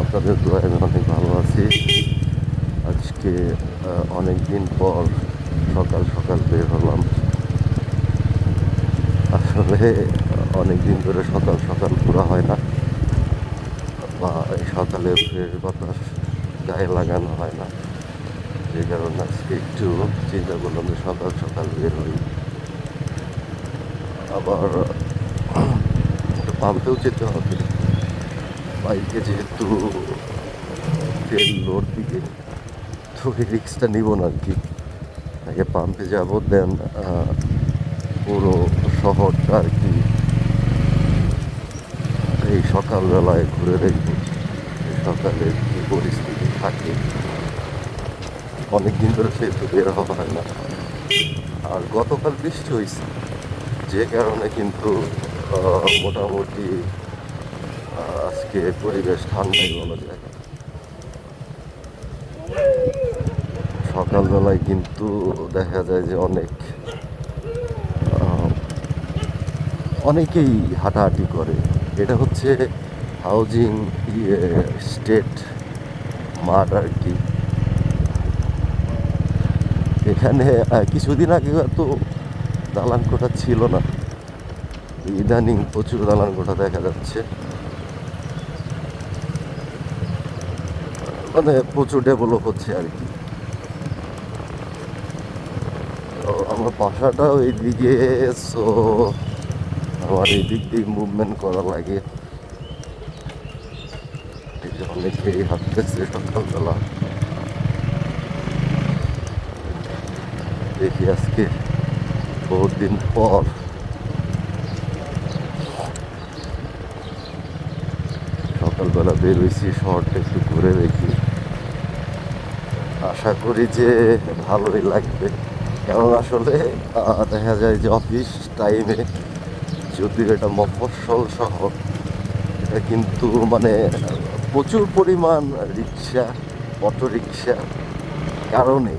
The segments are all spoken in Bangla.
আপনাদের দোয়ায় আমি অনেক ভালো আছি। আজকে অনেক দিন পর সকাল সকাল বের হলাম। আসলে অনেক দিন ধরে সকাল সকাল ঘোরা হয় না, বা এই সকালে ফ্রেশ বাতাস গায়ে লাগানো হয় না। যে কারণে আজকে একটু চিন্তা করলাম যে সকাল সকাল বের হই। আবার একটু পাম্পেও যেতে হবে, বাইকে যেহেতু তেল লোড দিকে, তো এই রিক্সটা নিব না আর কি। আগে পাম্পে যাবো, দেন পুরো শহরটা আর কি এই সকালবেলায় ঘুরে দেখবো সকালে কি পরিস্থিতি থাকে। অনেকদিন ধরে সেহেতু বের হওয়া হয় না। আর গতকাল বৃষ্টি হয়েছে, যে কারণে কিন্তু মোটামুটি আজকে পরিবেশ ঠান্ডাই বলা যায়। সকালবেলায় কিন্তু দেখা যায় যে অনেকেই হাঁটাহাঁটি করে। এটা হচ্ছে হাউজিং স্টেট মাঠ আর কি। এখানে কিছুদিন আগে তো দালান কোঠা ছিল না, ইদানিং প্রচুর দালান কোঠা দেখা যাচ্ছে। মানে প্রচুর ডেভেলপ হচ্ছে আর কি। তো আমার বাসাটাও এইদিকে, সো আমার এই দিক দিয়ে মুভমেন্ট করা লাগে। এই যে অনেকেই হাঁটতেছে সকালবেলা। দেখি আজকে বহুত দিন পর সকালবেলা বের হয়েছি, শহরটা একটু ঘুরে দেখি। আশা করি যে ভালোই লাগবে, কারণ আসলে দেখা যায় যে অফিস টাইমে, যদিও এটা মফস্বল শহর, এটা কিন্তু মানে প্রচুর পরিমাণ রিক্সা, অটো রিক্সা কারণে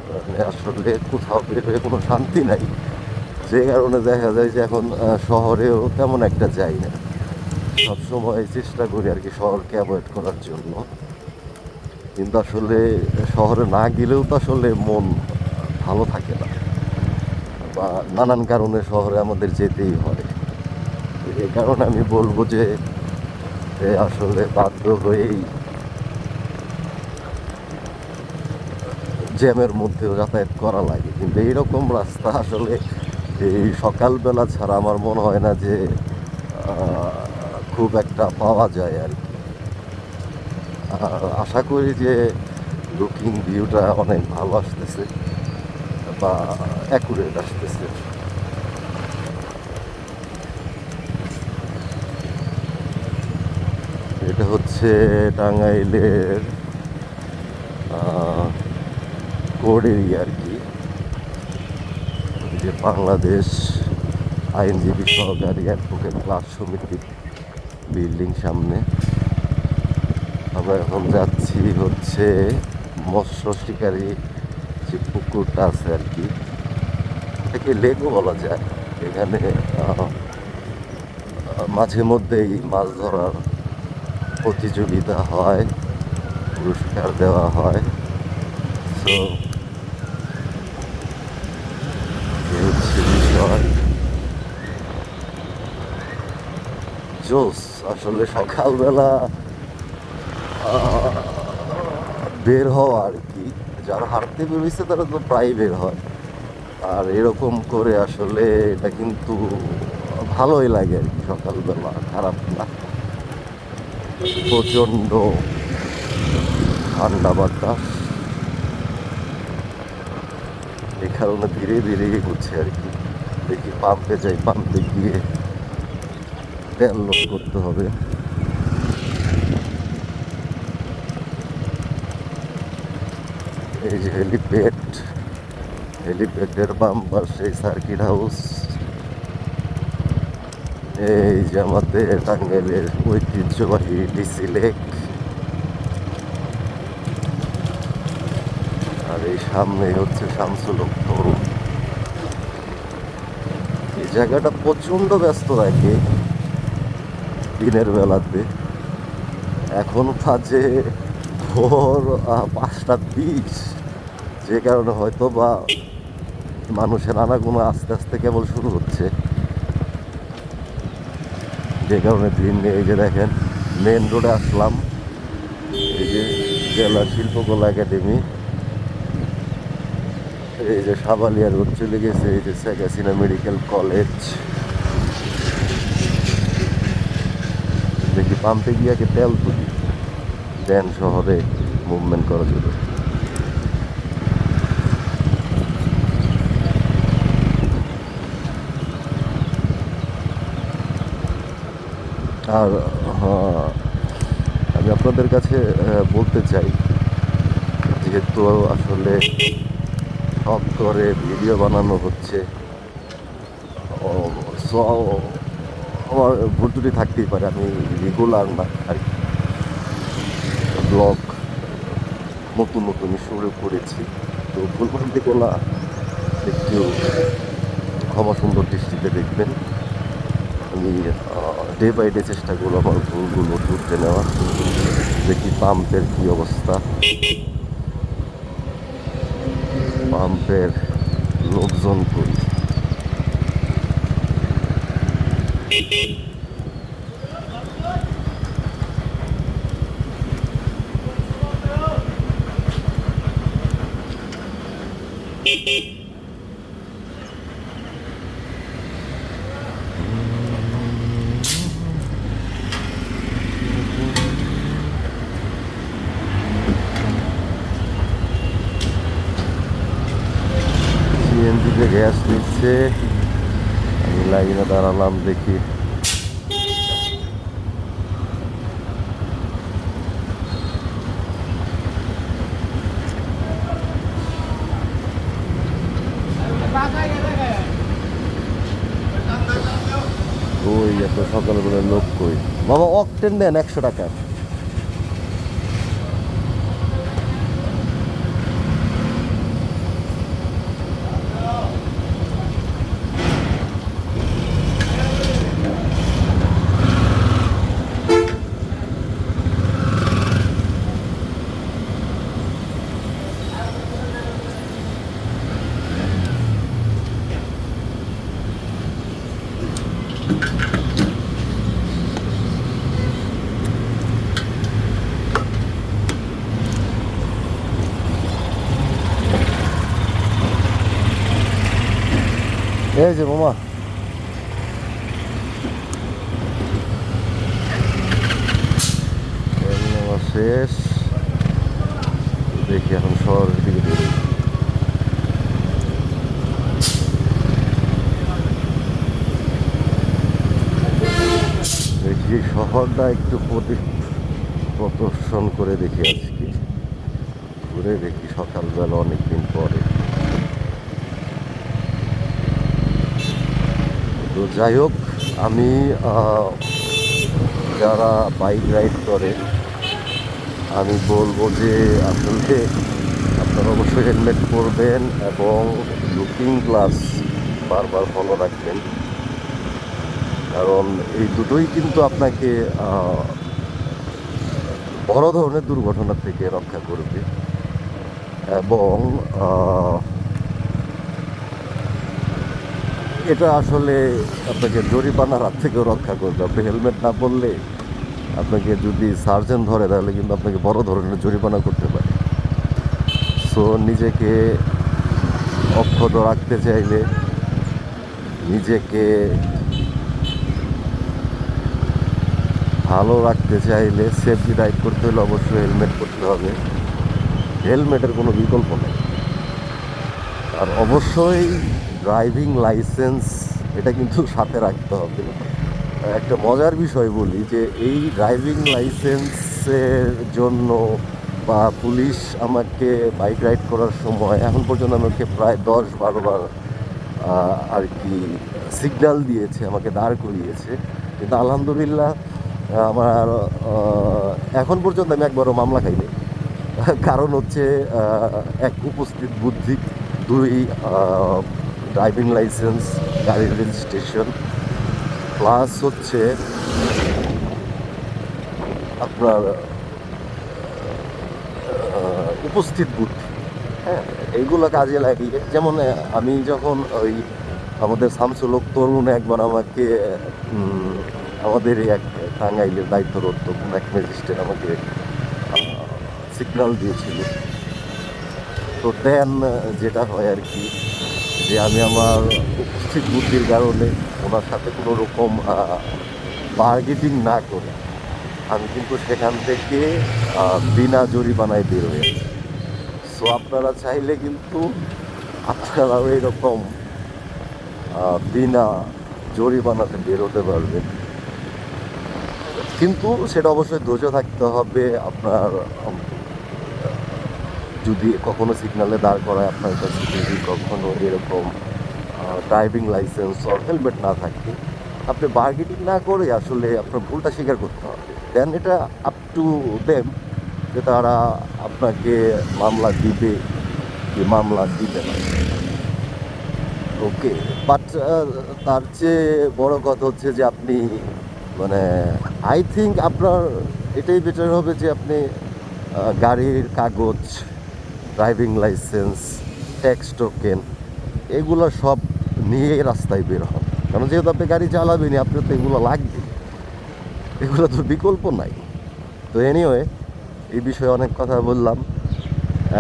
মানে আসলে কোথাও বের হয়ে কোনো শান্তি নাই। যে কারণে দেখা যায় যে এখন শহরেও তেমন একটা যাই না। সবসময় চেষ্টা করি আর কি শহরকে অ্যাভয়েড করার জন্য। কিন্তু আসলে শহরে না গেলেও তো আসলে মন ভালো থাকে না, বা নানান কারণে শহরে আমাদের যেতেই হয়। এই কারণে আমি বলবো যে আসলে বাধ্য হয়েই জ্যামের মধ্যেও যাতায়াত করা লাগে। কিন্তু এইরকম রাস্তা আসলে এই সকালবেলা ছাড়া আমার মনে হয় না যে খুব একটা পাওয়া যায় আর কি। আর আশা করি যে লুকিং ভিউটা অনেক ভালো আসতেছে, বা অ্যাকুরেট আসতেছে। এটা হচ্ছে টাঙ্গাইলের কোড এরিয়া আর কি, যে বাংলাদেশ আইনজীবী সহকারী অ্যাডভোকেট ক্লাস সমিতির বিল্ডিং সামনে। আমরা এখন যাচ্ছি হচ্ছে মৎস্য শিকারী যে পুকুরটা আছে আর কি, এটাকে লেকও বলা যায়। এখানে মাঝে মধ্যেই মাছ ধরার প্রতিযোগিতা হয়, পুরস্কার দেওয়া হয়। সো এই হচ্ছে বিষয়। জোস আসলে সকালবেলা বের হওয়া আর কি। যারা হাঁটতে বেরোইছে তারা তো প্রায় বের হয়। আর এরকম করে আসলে এটা কিন্তু ভালোই লাগে আর কি, সকালবেলা খারাপ না। প্রচণ্ড ঠান্ডা বাতাস, এই কারণে ধীরে ধীরে এগোচ্ছে আর কি। দেখি পাম্পে যাই, পাম্পে গিয়ে তেল লোড করতে হবে। এই যে হেলিপ্যাড, হেলিপ্যাডের বাম্পার সেই সার্কিট হাউস। এই যে আমাদের টাঙ্গাইলের ঐতিহ্যবাহী ডিসি লেক। আর এই সামনে হচ্ছে শামসুল হক তরুণ। এই জায়গাটা প্রচণ্ড ব্যস্ত থাকে দিনের বেলাতে, এখন বাজে ভোর 5:30, যে কারণে হয়তো বা মানুষের আনাগোনা আস্তে আস্তে কেবল শুরু হচ্ছে, যে কারণে ভিড় নেই। এই যে দেখেন মেন রোডে আসলাম, এই যে জেলা শিল্পকলা একাডেমি, এই যে সাবালিয়া রোড চলে গেছে, এই যে শেখ হাসিনা মেডিকেল কলেজ। দেখি পাম্পে গিয়ে আগে তেল তুলি, দেন শহরে মুভমেন্ট করা যাবে। আর হ্যাঁ, আমি আপনাদের কাছে বলতে চাই, যেহেতু আসলে শখ করে ভিডিও বানানো হচ্ছে, সো আমার ভুল ত্রুটি থাকতেই পারে, আমি রেগুলার না আর কি ব্লগ নতুন নতুন শুরু করেছি, তো ভুলভ্রান্তিগুলো একটু ক্ষমা সুন্দর দৃষ্টিতে দেখবেন। আমি ডে বাই ডে চেষ্টা করবো আমার ভুলগুলো শুধরে নেওয়ার। দেখি পাম্পের কী অবস্থা, পাম্পের লোকজন কই। সিএনজিতে গ্যাস নিচ্ছে, আমি লাইনে দাঁড়ালাম, দেখি ওই এত সকালবেলা লোক কই। মামা অকটেন দেন 100 টাকা। এই যে মামা, শেষ। দেখি এখন শহরের দিকে দেখি। দেখি শহরটা একটু প্রদর্শন করে দেখি, আজকে ঘুরে দেখি সকালবেলা অনেকদিন পরে। তো যাই হোক, আমি যারা বাইক রাইড করে আমি বলবো যে আসলে আপনারা অবশ্যই হেলমেট পরবেন এবং লুকিং গ্লাস বারবার ফলো রাখবেন, কারণ এই দুটোই কিন্তু আপনাকে বড় ধরনের দুর্ঘটনা থেকে রক্ষা করবে এবং এটা আসলে আপনাকে জরিমানার হাত থেকেও রক্ষা করবে। আপনি হেলমেট না পরলে আপনাকে যদি সার্জেন ধরে তাহলে কিন্তু আপনাকে বড় ধরনের জরিমানা করতে পারে। সো নিজেকে অক্ষত রাখতে চাইলে, নিজেকে ভালো রাখতে চাইলে, সেফটি রাইড করতে হলে অবশ্যই হেলমেট পরতে হবে। হেলমেটের কোনো বিকল্প নেই। আর অবশ্যই ড্রাইভিং লাইসেন্স এটা কিন্তু সাথে রাখতে হবে। একটা মজার বিষয় বলি যে এই ড্রাইভিং লাইসেন্সের জন্য বা পুলিশ আমাকে বাইক রাইড করার সময় এখন পর্যন্ত আমাকে প্রায় 10-12 বার আর কি সিগন্যাল দিয়েছে, আমাকে দাঁড় করিয়েছে, কিন্তু আলহামদুলিল্লাহ আমার এখন পর্যন্ত আমি একবারও মামলা খাইনি। কারণ হচ্ছে এক উপস্থিত বুদ্ধি, 2 ড্রাইভিং লাইসেন্স, গাড়ির রেজিস্ট্রেশন, প্লাস হচ্ছে আপনার উপস্থিত বুদ্ধি, হ্যাঁ, এইগুলো কাজে লাগিয়ে, যেমন আমি যখন ওই আমাদের শামসুল হক তরুণ একবার আমাকে আমাদেরই এক টাঙ্গাইলের দায়িত্বরত কোন এক ম্যাজিস্ট্রেট আমাকে সিগন্যাল দিয়েছিল। তো দেন যেটা হয় আর কি, যে আমি আমার উপস্থিত বুদ্ধির কারণে ওনার সাথে কোনো রকম বার্গেটিং না করে আমি কিন্তু সেখান থেকে বিনা জরিমানায় বের হয়ে আসি। সো আপনারা চাইলে কিন্তু আপনারাও এরকম বিনা জরিমানাতে বেরোতে পারবেন, কিন্তু সেটা অবশ্যই ধৈর্য থাকতে হবে। আপনার যদি কখনো সিগনালে দাঁড় করায় আপনার কাছে যদি কখনো এরকম ড্রাইভিং লাইসেন্স আর হেলমেট না থাকে, আপনি বার্গেটিং না করে আসলে আপনার ভুলটা স্বীকার করতে হবে। দেন এটা আপ টু দেম যে তারা আপনাকে মামলা দিবে কি মামলা দিবে না। ওকে, বাট তার চেয়ে বড় কথা হচ্ছে যে আপনি মানে আই থিঙ্ক আপনার এটাই বেটার হবে যে আপনি গাড়ির কাগজ, ড্রাইভিং লাইসেন্স, ট্যাক্স টোকেন এগুলো সব নিয়ে রাস্তায় বের হন। কারণ যেহেতু আপনি গাড়ি চালাবেনই, আপনার তো এগুলো লাগবে, এগুলো তো বিকল্প নাই। তো এনিওয়ে, এই বিষয়ে অনেক কথা বললাম,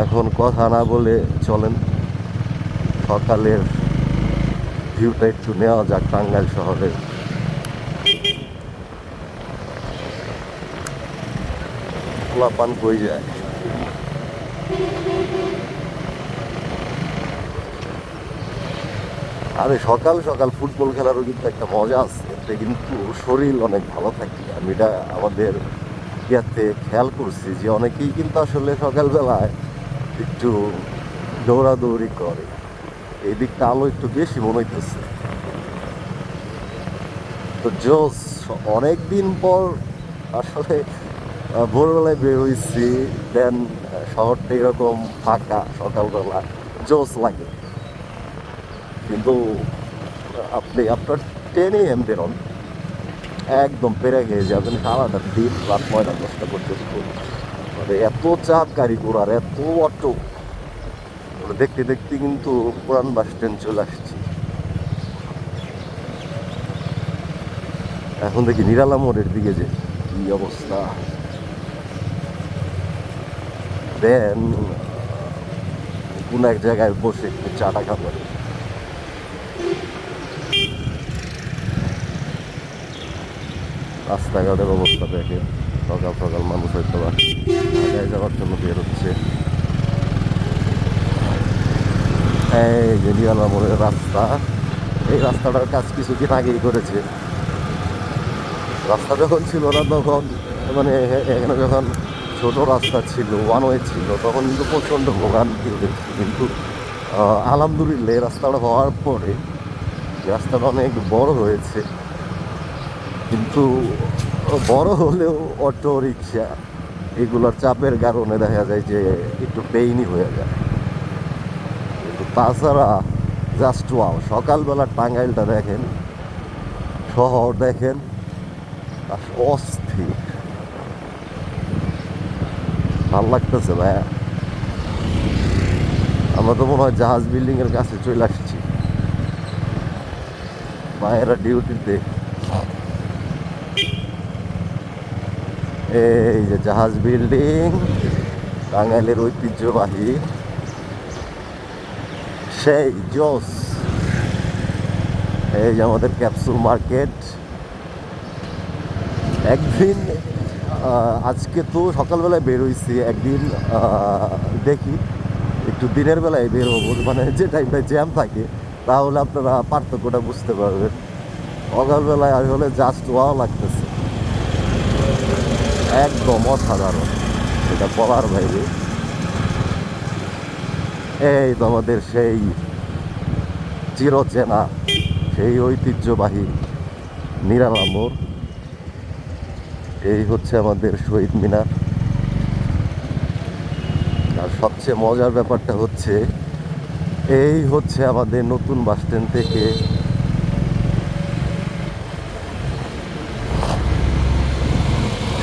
এখন কথা না বলে চলেন সকালের ভিউটা একটু নেওয়া যাক টাঙ্গাইল শহরের। পোলাপান কই যায়? আরে সকাল সকাল ফুটবল খেলারও কিন্তু একটা মজা আছে, এতে কিন্তু শরীর অনেক ভালো থাকে। আমি এটা আমাদের ইয়াতে খেয়াল করছি যে অনেকেই কিন্তু আসলে সকালবেলায় একটু দৌড়াদৌড়ি করে, এই দিকটা আলো একটু বেশি মনে হইতেছে। তো জোস, অনেক দিন পর আসলে ভোরবেলায় বের হয়েছি, দেন শহরটা এরকম ফাঁকা সকালবেলা, জোস লাগে। কিন্তু আপনি আপনার 10 AM বেরোন, একদম পেরে খেয়ে যাবেন সারাটা দিন, রাত 9টা-10টা পর্যন্ত। মানে এত চাপ গাড়ি ঘোড়ার, এত অটো, দেখতে দেখতে কিন্তু পুরান বাস স্ট্যান্ড চলে আসছি। এখন দেখি নিরালা মোড়ের দিকে যে কি অবস্থা। দেন কোন এক জায়গায় বসে একটু চাটা খাবো। রাস্তাঘাটের অবস্থা দেখে, সকাল সকাল মানুষ হয়তো ঢাকায় যাওয়ার জন্য বের হচ্ছে। এই যে নিরালা মোড়ের রাস্তা, এই রাস্তাটার কাজ কিছুদিন আগেই করেছে। রাস্তা যখন ছিল না তখন, মানে এখানে যখন ছোট রাস্তা ছিল, ওয়ান ওয়ে ছিল, তখন কিন্তু প্রচণ্ড ভোগান্তি হয়েছে। কিন্তু আলহামদুলিল্লাহ এই রাস্তাটা হওয়ার পরে রাস্তাটা অনেক বড় হয়েছে। কিন্তু বড় হলেও অটো রিক্সা এগুলোর চাপের কারণে দেখা যায় যে একটু পেইনই হয়ে যায়। কিন্তু তাছাড়া জাস্ট ওয়াও, সকালবেলা টাঙ্গাইলটা দেখেন, শহর দেখেন, অস্থির, ভাল লাগতেছে ভাইয়া। আমরা তো মনে হয় জাহাজ বিল্ডিং এর কাছে চলে আসছি, মায়েরা ডিউটিতে। এই যে জাহাজ বিল্ডিং, টাঙ্গাইলের ঐতিহ্যবাহী, সেই জোস। এই যে আমাদের ক্যাপসুল মার্কেট। একদিন আজকে তো সকালবেলায় বের হয়েছি, একদিন দেখি একটু দিনের বেলায় বের হবো, মানে যে টাইমটায় জ্যাম থাকে, তাহলে আপনারা পার্থক্যটা বুঝতে পারবেন। সকালবেলায় আসলে জাস্ট ওয়াও লাগতেছে, একদম অসাধারণ, এটা বলার বাইরে। এই তো আমাদের সেই চিরচেনা, সেই ঐতিহ্যবাহী নিরালা মোড়। এই হচ্ছে আমাদের শহীদ মিনার। আর সবচেয়ে মজার ব্যাপারটা হচ্ছে, এই হচ্ছে আমাদের নতুন বাস স্ট্যান্ড থেকে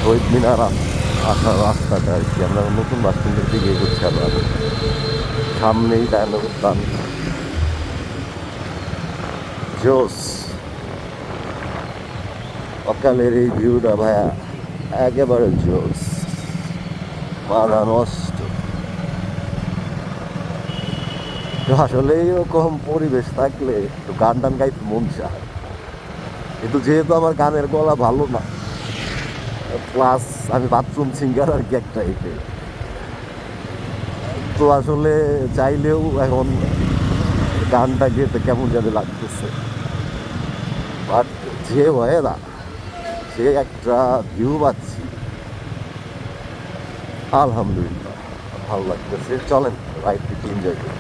শহীদ মিনার আসার রাস্তাটা আর কি। আমরা নতুন বাস স্ট্যান্ডের দিকে এগোচ্ছি আবার, সামনেই ডায়লগ উদ্যান। জোস সকালের এই ভিউটা ভাইয়া একেবারে জোস, মাথা নষ্ট। আসলে এরকম পরিবেশ থাকলে একটু গান টান গাইতে মন চায়, কিন্তু যেহেতু আমার গানের গলা ভালো না, প্লাস আমি বাথরুম সিঙ্গার আর কি এক টাইপের, তো আসলে চাইলেও এখন গানটা গেতে কেমন জানি লাগতেছে। বাট যে হয় না, সে একটা ভিউ পাচ্ছি, আলহামদুলিল্লাহ ভালো লাগতেছে। চলেন রাইডটি এনজয় করি।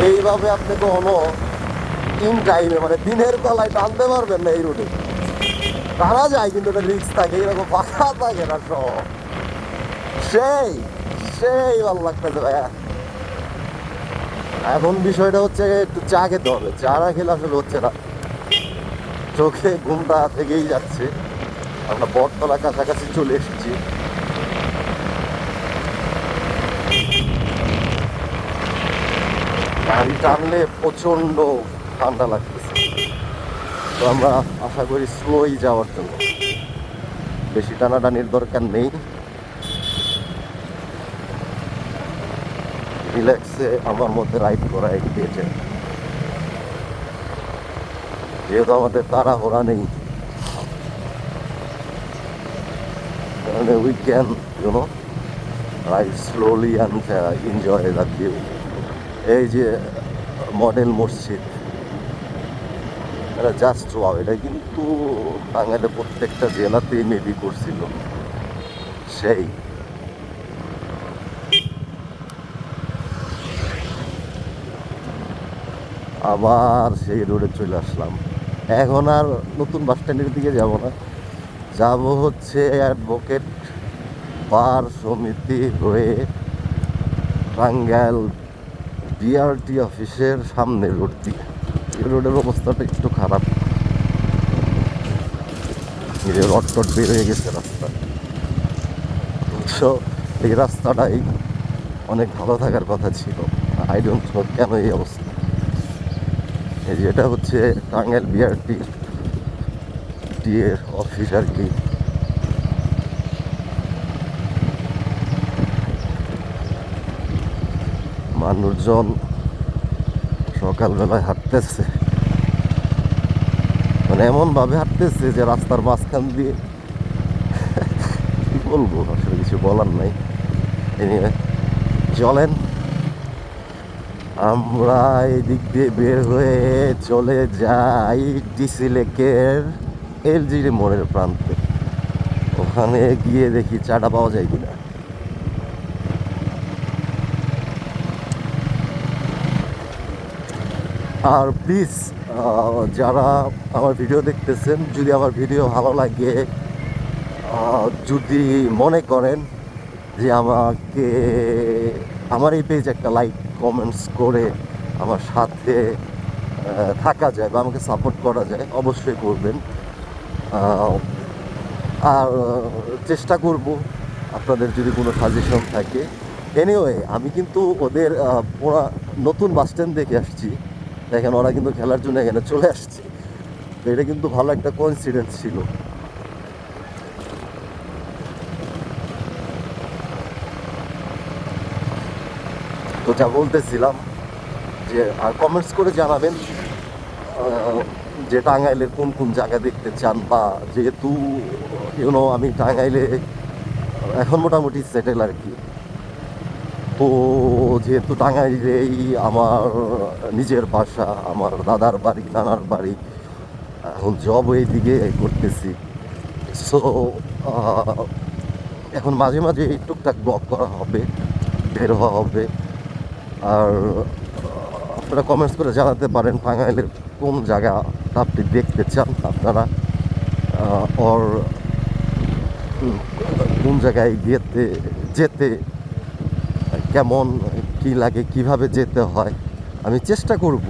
এইভাবে আপনি কখনো ইন টাইমে মানে দিনের বেলায় টানতে পারবেন না এই রোডে। টানা যায় কিন্তু একটা রিস্ক থাকে, এরকম ফাঁকা থাকে না সব। সেই সেই ভালো লাগতেছে ভাইয়া। এখন বিষয়টা হচ্ছে একটু চা খেতে হবে, চা না খেলে আসলে হচ্ছে না, চোখে ঘুমটা থেকেই যাচ্ছে। আমরা বটতলা কাছাকাছি চলে এসেছি। গাড়ি টানলে প্রচন্ড ঠান্ডা লাগতেছে, তো আমরা আশা করি স্লোই যাওয়ার জন্য, বেশি টানাটানির দরকার নেই। রিল্যাক্সে আমার মধ্যে রাইড করা গিয়েছে, যেহেতু আমাদের তাড়াহুড়া নেই, মানে we can you know ride slowly and enjoy the view. এই যে মডেল মসজিদ, এটা জাস্ট ওয়াও। এটা কিন্তু টাঙ্গাইলে প্রত্যেকটা জেলাতেই মেবি করছিল। সেই আবার সেই রোডে চলে আসলাম। এখন আর নতুন বাস স্ট্যান্ডের দিকে যাব না, যাব হচ্ছে অ্যাডভোকেট বার সমিতি হয়ে টাঙ্গাইল বিআরটি অফিসের সামনে রোড দিয়ে। এই রোডের অবস্থাটা একটু খারাপ, রড টড বের হয়ে গেছে রাস্তা। তো এই রাস্তাটাই অনেক ভালো থাকার কথা ছিল, আই ডোন্ট নো কেন এই অবস্থা। এই যে এটা হচ্ছে টাঙ্গাইল বিআরটি এর অফিস আর কি। মানুষজন সকালবেলায় হাঁটতেছে, মানে এমনভাবে হাঁটতেছে যে রাস্তার মাঝখান দিয়ে, কি বলবো, আসলে কিছু বলার নাই। এনিওয়ে চলেন আমরা এদিক দিয়ে বের হয়ে চলে যাই ডিসি লেকের এলজিডি মোড়ের প্রান্তে। ওখানে গিয়ে দেখি চাটা পাওয়া যায় কিনা। আর প্লিজ যারা আমার ভিডিও দেখতেছেন, যদি আমার ভিডিও ভালো লাগে, যদি মনে করেন যে আমাকে আমার এই পেজ একটা লাইক কমেন্টস করে আমার সাথে থাকা যায় বা আমাকে সাপোর্ট করা যায়, অবশ্যই করবেন। আর চেষ্টা করব আপনাদের যদি কোনো সাজেশন থাকে। এনিওয়ে আমি কিন্তু ওদের ওরা নতুন বাস স্ট্যান্ড দেখে আসছি, দেখেন ওরা কিন্তু খেলার জন্য এখানে চলে আসছে, তো এটা কিন্তু ভালো একটা কোইন্সিডেন্স ছিল। তো যা বলতেছিলাম যে আর কমেন্টস করে জানাবেন যে টাঙ্গাইলের কোন কোন জায়গা দেখতে চান, বা যেহেতু ইউনো আমি টাঙ্গাইলে এখন মোটামুটি সেটেল আর কি, তো যেহেতু টাঙ্গাইলেই আমার নিজের বাসা, আমার দাদার বাড়ি, নানার বাড়ি, এখন জব এইদিকে করতেছি, সো এখন মাঝে মাঝে টুকটাক ব্লগ করা হবে, বের হওয়া হবে। আর আপনারা কমেন্টস করে জানাতে পারেন টাঙ্গাইলের কোন জায়গাটা আপনি দেখতে চান আপনারা, ওর কোন জায়গায় যেতে কেমন কি লাগে, কিভাবে যেতে হয়। আমি চেষ্টা করব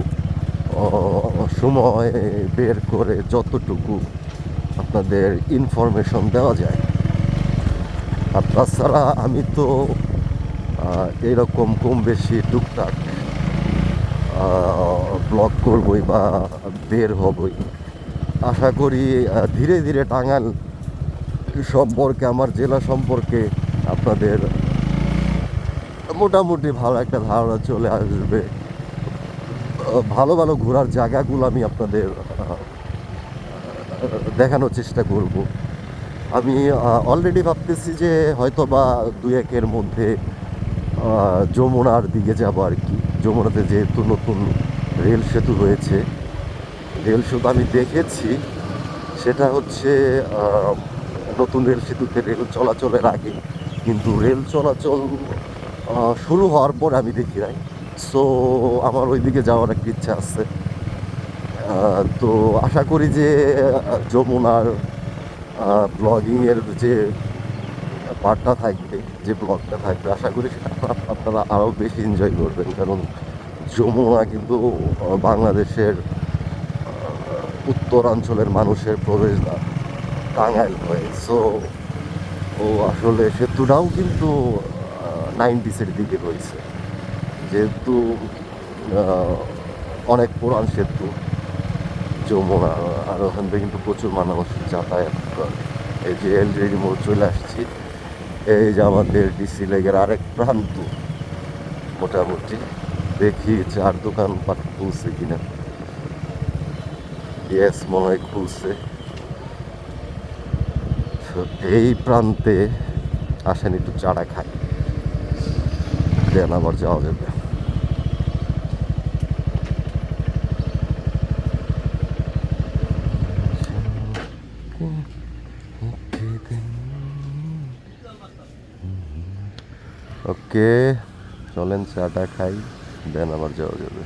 সময় বের করে যতটুকু আপনাদের ইনফরমেশন দেওয়া যায়। আর তাছাড়া আমি তো এরকম কম বেশি টুকটাক ব্লগ করবই বা বের হবই। আশা করি ধীরে ধীরে টাঙ্গাইল সম্পর্কে, আমার জেলা সম্পর্কে আপনাদের মোটামুটি ভালো একটা ধারণা চলে আসবে। ভালো ভালো ঘোরার জায়গাগুলো আমি আপনাদের দেখানোর চেষ্টা করব। আমি অলরেডি ভাবতেছি যে হয়তো বা 2-1 মধ্যে যমুনার দিকে যাব আর কি। যমুনাতে যেহেতু নতুন রেল সেতু হয়েছে, রেল সেতু আমি দেখেছি, সেটা হচ্ছে নতুন রেল সেতুতে রেল চলাচলের আগে, কিন্তু রেল চলাচল শুরু হওয়ার পর আমি দেখি নাই। সো আমার ওই দিকে যাওয়ার একটা ইচ্ছা আছে। তো আশা করি যে যমুনার ব্লগিংয়ের যে পার্টটা থাকবে, যে ব্লগটা থাকবে, আশা করি সেটা আপনারা আরও বেশি এনজয় করবেন। কারণ যমুনা কিন্তু বাংলাদেশের উত্তরাঞ্চলের মানুষের প্রবেশদ্বার টাঙ্গাইল হয়ে। সো আসলে সেতুটাও কিন্তু 90s দিকে রয়েছে, যেহেতু অনেক পুরান সেতু যমুনা। আর ওখান থেকে কিন্তু প্রচুর মানুষ যাতায়াত করে। এই যে এলরেডি মোড় চলে আসছি, এই যে আমাদের ডিসি লেগের আরেক প্রান্ত। মোটামুটি দেখি চার দোকানপাট খুলছে কিনা। ইয়েস, মনে হয় খুলছে। তো এই প্রান্তে আসেন একটু চাটা খাই, দেন আবার যাওয়া যাবে। ওকে, চলেন চাটা খাই, দেন আবার যাওয়া যাবে।